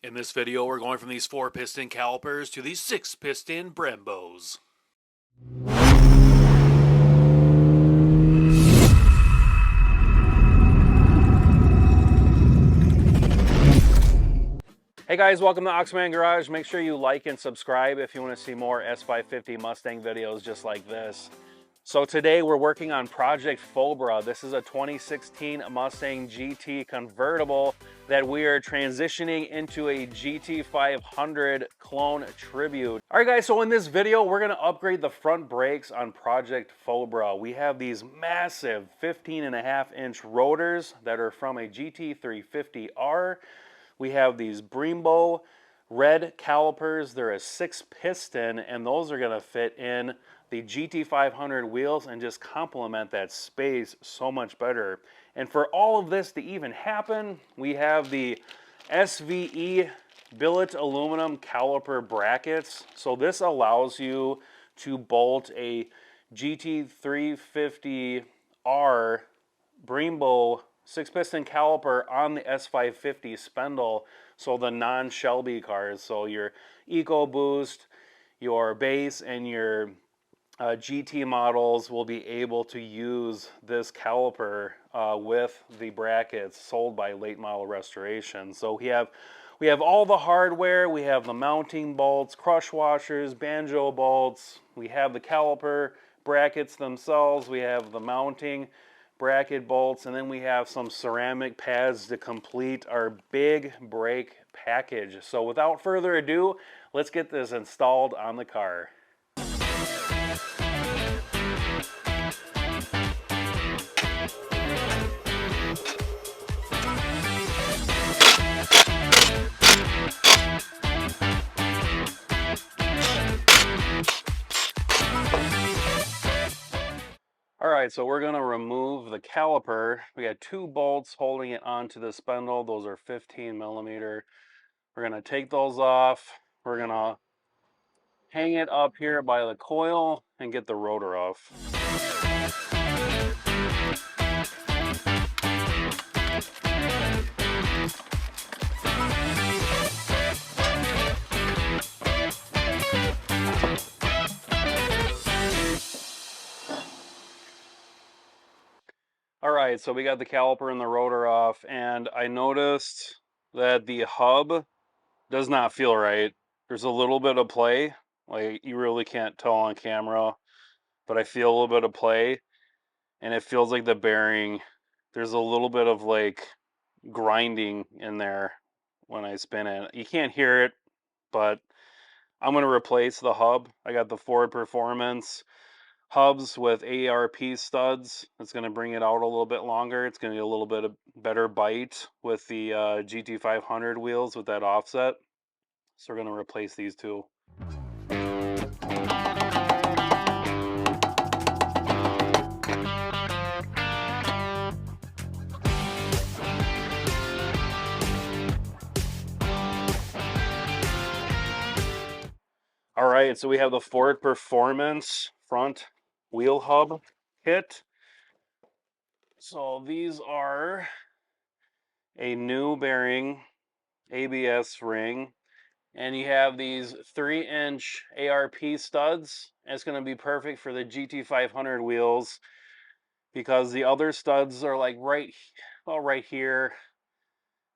In this video, we're going from these 4-piston calipers to these 6-piston Brembos. Hey guys, welcome to Oxman Garage. Make sure you like and subscribe if you want to see more S550 Mustang videos just like this. So today we're working on Project Fobra. This is a 2016 Mustang GT convertible that we are transitioning into a GT500 clone tribute. All right guys, so in this video, we're gonna upgrade the front brakes on Project Fobra. We have these massive 15.5-inch rotors that are from a GT350R. We have these Brembo red calipers. They're a 6-piston, and those are gonna fit in the GT500 wheels and just complement that space so much better. And for all of this to even happen, we have the SVE billet aluminum caliper brackets. So this allows you to bolt a GT350R Brembo 6-piston caliper on the S550 spindle, so the non-Shelby cars, so your EcoBoost, your base, and your GT models will be able to use this caliper with the brackets sold by Late Model Restoration. So we have all the hardware. We have the mounting bolts, crush washers, banjo bolts. We have the caliper brackets themselves. We have the mounting bracket bolts, and then we have some ceramic pads to complete our big brake package. So without further ado, let's get this installed on the car. Alright, so we're going to remove the caliper. We got 2 bolts holding it onto the spindle. Those are 15 millimeter. We're going to take those off. We're going to hang it up here by the coil and get the rotor off. Alright, so we got the caliper and the rotor off, and I noticed that the hub does not feel right. There's a little bit of play, like you really can't tell on camera, but I feel a little bit of play, and it feels like the bearing, there's a little bit of like grinding in there when I spin it. You can't hear it, but I'm going to replace the hub. I got the Ford Performance hubs with ARP studs. It's going to bring it out a little bit longer. It's going to be a little bit of better bite with the GT500 wheels with that offset. So we're going to replace these two. All right, so we have the Ford Performance front wheel hub kit. So these are a new bearing, ABS ring, and you have these 3-inch ARP studs. And it's going to be perfect for the GT500 wheels because the other studs are like right here,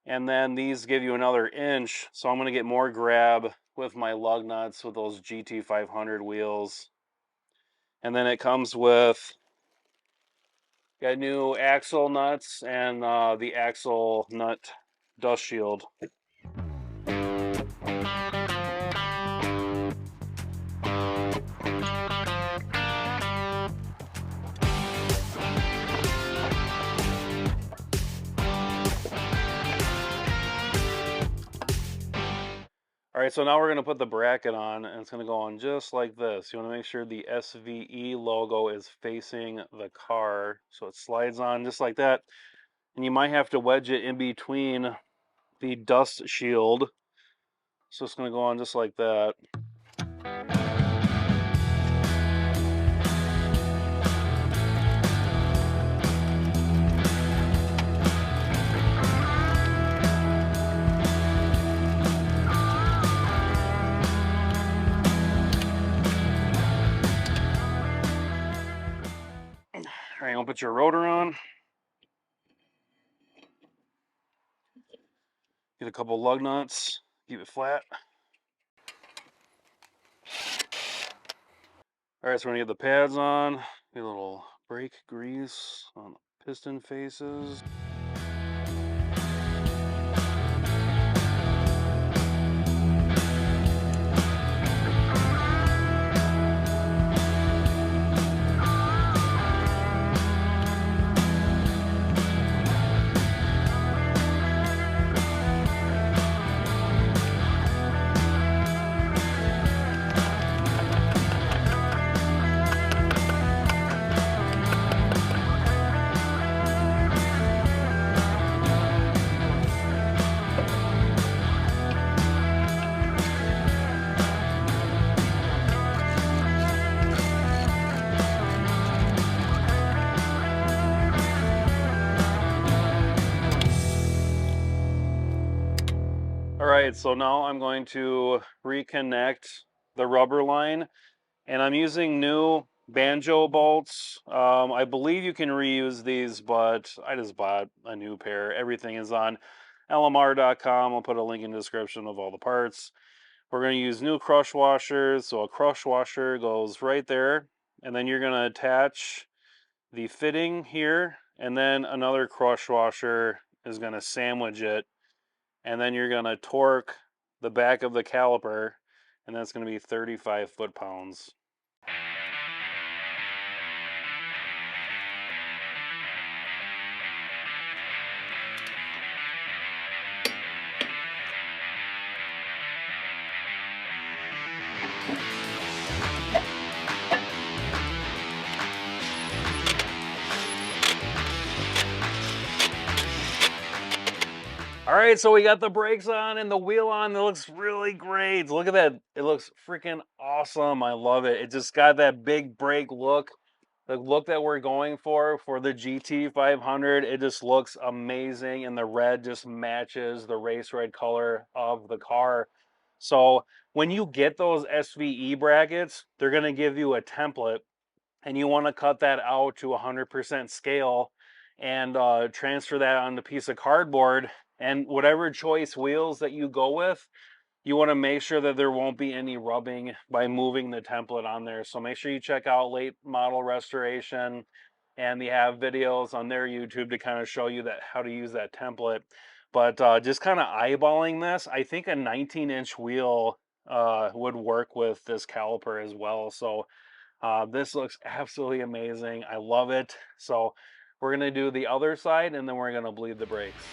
and then these give you another inch. So I'm going to get more grab with my lug nuts with those GT500 wheels. And then it comes with got new axle nuts and the axle nut dust shield. All right, so now we're going to put the bracket on, and it's going to go on just like this. You want to make sure the SVE logo is facing the car, so it slides on just like that. And you might have to wedge it in between the dust shield. So it's going to go on just like that. All right, you'll put your rotor on. Get a couple lug nuts, keep it flat. All right, so we're gonna get the pads on. Get a little brake grease on the piston faces. All right, so now I'm going to reconnect the rubber line, and I'm using new banjo bolts. I believe you can reuse these, but I just bought a new pair. Everything is on lmr.com. I'll put a link in the description of all the parts. We're going to use new crush washers. So a crush washer goes right there, and then you're going to attach the fitting here, and then another crush washer is going to sandwich it, and then you're going to torque the back of the caliper, and that's going to be 35 foot-pounds. All right, so we got the brakes on and the wheel on. It looks really great. Look at that. It looks freaking awesome. I love it. It just got that big brake look. The look that we're going for the GT 500. It just looks amazing, and the red just matches the race red color of the car. So when you get those SVE brackets, they're going to give you a template, and you want to cut that out to 100% scale and transfer that on a piece of cardboard. And whatever choice wheels that you go with, you want to make sure that there won't be any rubbing by moving the template on there. So make sure you check out Late Model Restoration, and they have videos on their YouTube to kind of show you that how to use that template. But just kind of eyeballing this, I think a 19-inch wheel would work with this caliper as well. So this looks absolutely amazing. I love it. So we're going to do the other side, and then we're going to bleed the brakes.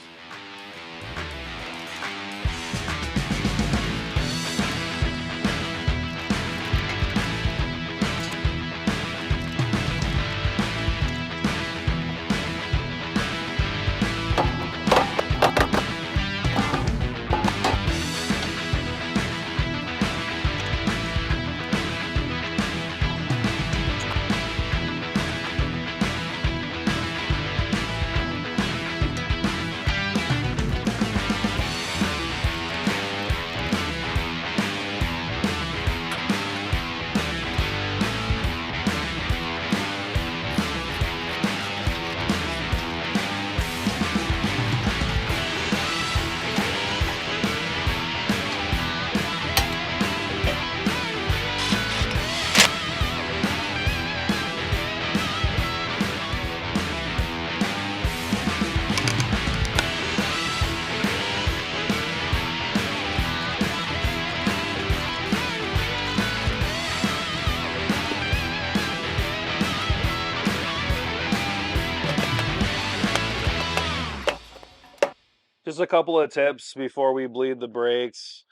Just a couple of tips before we bleed the brakes.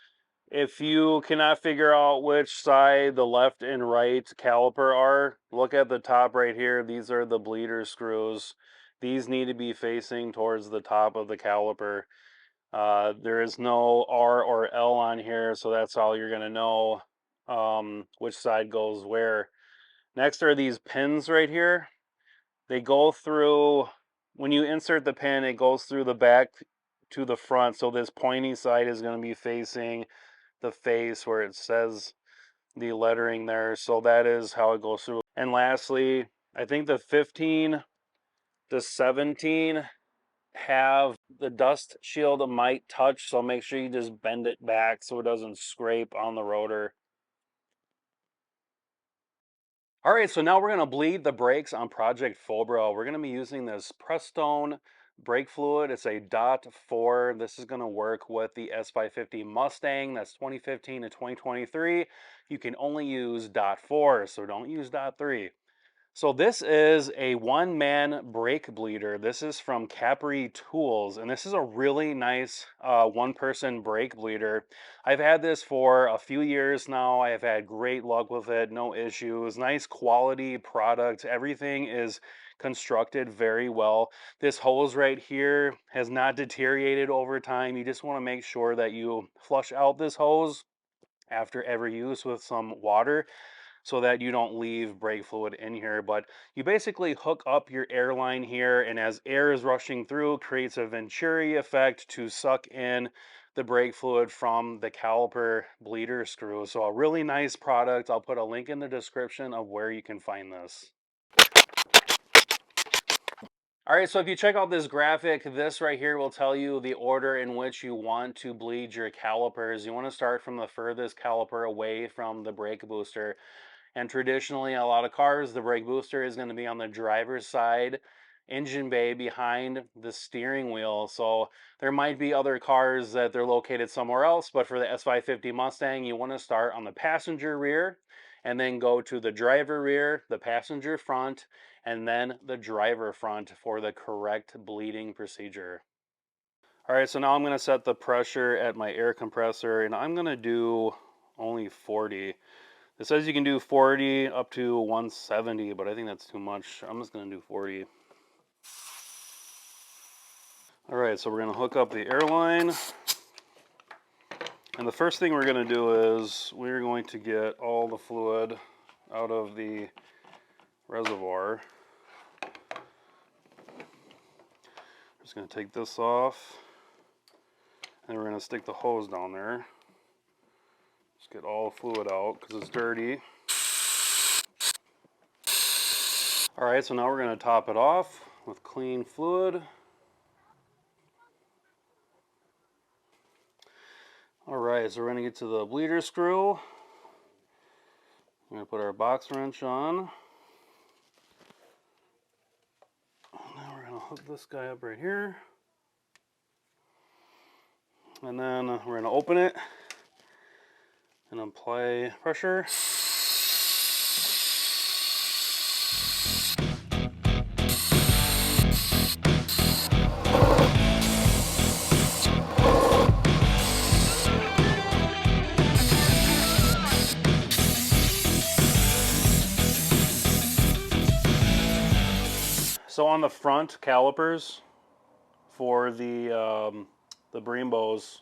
If you cannot figure out which side the left and right caliper are, look at the top right here. These are the bleeder screws. These need to be facing towards the top of the caliper. There is no R or L on here, so that's all you're going to know which side goes where. Next are these pins right here. They go through, when you insert the pin, it goes through the back to the front. So this pointy side is going to be facing the face where it says the lettering there. So that is how it goes through. And lastly, I think the 15 Does 17 have the dust shield might touch, so make sure you just bend it back so it doesn't scrape on the rotor. All right, so now we're gonna bleed the brakes on Project Fobra. We're gonna be using this Prestone brake fluid. It's a .4. This is gonna work with the S550 Mustang. That's 2015 to 2023. You can only use .4, so don't use .3. So this is a one-man brake bleeder. This is from Capri Tools, and this is a really nice one-person brake bleeder. I've had this for a few years now. I have had great luck with it, no issues. Nice quality product. Everything is constructed very well. This hose right here has not deteriorated over time. You just want to make sure that you flush out this hose after every use with some water, so that you don't leave brake fluid in here. But you basically hook up your air line here, and as air is rushing through, creates a Venturi effect to suck in the brake fluid from the caliper bleeder screw. So a really nice product. I'll put a link in the description of where you can find this. All right, so if you check out this graphic, this right here will tell you the order in which you want to bleed your calipers. You want to start from the furthest caliper away from the brake booster. And traditionally, a lot of cars, the brake booster is going to be on the driver's side, engine bay behind the steering wheel. So there might be other cars that they're located somewhere else, but for the S550 Mustang, you want to start on the passenger rear and then go to the driver rear, the passenger front, and then the driver front for the correct bleeding procedure. All right, so now I'm going to set the pressure at my air compressor, and I'm going to do only 40. It says you can do 40 up to 170, but I think that's too much. I'm just going to do 40. All right, so we're going to hook up the airline. And the first thing we're going to do is we're going to get all the fluid out of the reservoir. Just going to take this off, and we're going to stick the hose down there. Just get all the fluid out because it's dirty. All right, so now we're going to top it off with clean fluid. All right, so we're going to get to the bleeder screw. We're going to put our box wrench on. Now we're going to hook this guy up right here. And then we're going to open it and apply pressure. So on the front calipers for the Brembos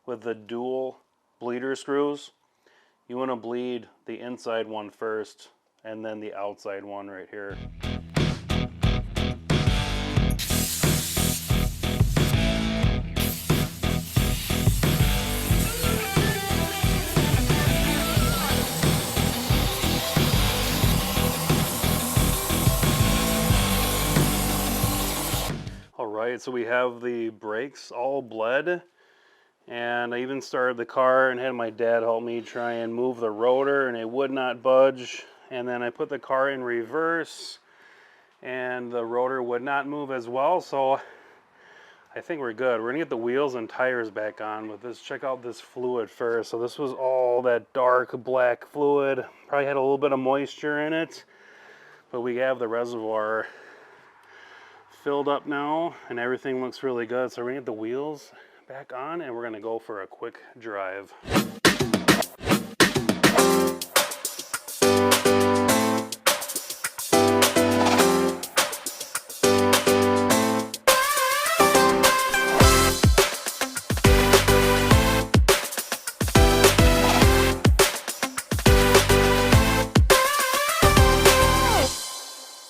with the dual bleeder screws, you want to bleed the inside one first and then the outside one right here. Alright, so we have the brakes all bled, and I even started the car and had my dad help me try and move the rotor, and it would not budge. And then I put the car in reverse and the rotor would not move as well, so I think we're good. We're gonna get the wheels and tires back on, but let's check out this fluid first. So this was all that dark black fluid, probably had a little bit of moisture in it, but we have the reservoir filled up now and everything looks really good. So we're gonna get the wheels back on and we're gonna go for a quick drive.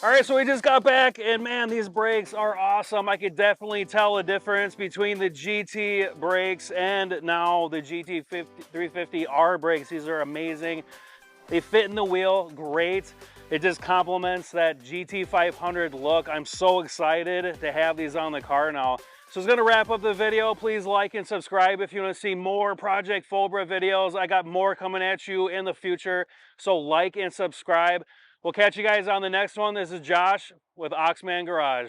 All right, so we just got back and man, these brakes are awesome. I could definitely tell a difference between the GT brakes and now the GT 350R brakes. These are amazing. They fit in the wheel great. It just complements that GT500 look. I'm so excited to have these on the car now. So it's gonna wrap up the video. Please like and subscribe if you wanna see more Project Fobra videos. I got more coming at you in the future. So like and subscribe. We'll catch you guys on the next one. This is Josh with Oxman Garage.